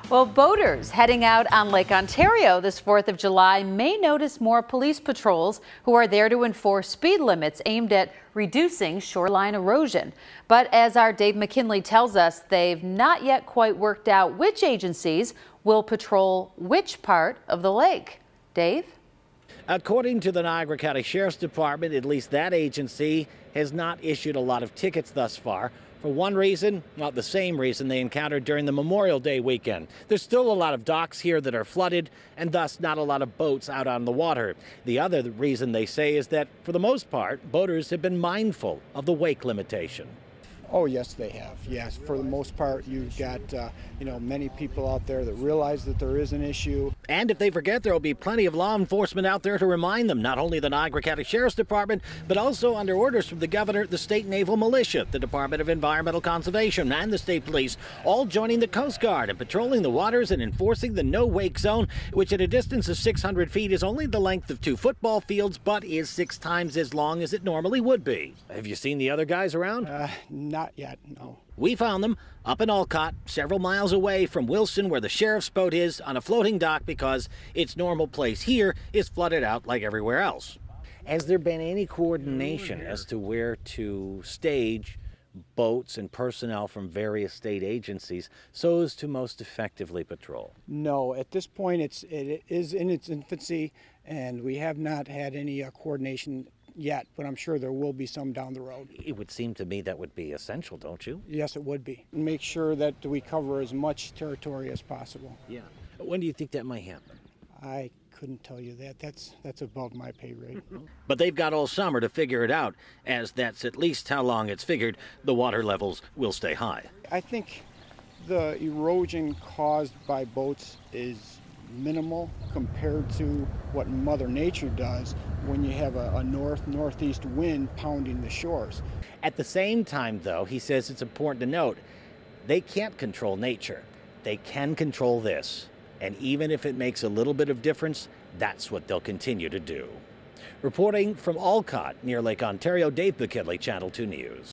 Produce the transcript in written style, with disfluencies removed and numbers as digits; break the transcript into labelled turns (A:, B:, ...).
A: Well, boaters heading out on Lake Ontario this 4th of July may notice more police patrols who are there to enforce speed limits aimed at reducing shoreline erosion. But as our Dave McKinley tells us, they've not yet quite worked out which agencies will patrol which part of the lake. Dave?
B: According to the Niagara County Sheriff's Department, at least that agency has not issued a lot of tickets thus far. For one reason, not the same reason they encountered during the Memorial Day weekend. There's still a lot of docks here that are flooded and thus not a lot of boats out on the water. The other reason they say is that for the most part, boaters have been mindful of the wake limitation.
C: Oh, yes, they have. Yes, for the most part, you've got, many people out there that realize that there is an issue.
B: And if they forget, there will be plenty of law enforcement out there to remind them, not only the Niagara County Sheriff's Department, but also under orders from the governor, the State Naval Militia, the Department of Environmental Conservation, and the State Police, all joining the Coast Guard and patrolling the waters and enforcing the no-wake zone, which at a distance of 600 feet is only the length of 2 football fields, but is 6 times as long as it normally would be. Have you seen the other guys around?
C: Not yet, no.
B: We found them up in Olcott, several miles away from Wilson, where the sheriff's boat is, on a floating dock because its normal place here is flooded out like everywhere else. Has there been any coordination as to where to stage boats and personnel from various state agencies so as to most effectively patrol?
C: No, at this point it is in its infancy, and we have not had any coordination yet, but I'm sure there will be some down the road.
B: It would seem to me that would be essential, don't you?
C: Yes, it would be. Make sure that we cover as much territory as possible.
B: Yeah. When do you think that might happen?
C: I couldn't tell you that. That's above my pay rate.
B: But they've got all summer to figure it out, as that's at least how long it's figured the water levels will stay high.
C: I think the erosion caused by boats is minimal compared to what Mother Nature does when you have a northeast wind pounding the shores.
B: At the same time, though, he says it's important to note, they can't control nature. They can control this. And even if it makes a little bit of difference, that's what they'll continue to do. Reporting from Olcott, near Lake Ontario, Dave McKinley, Channel 2 News.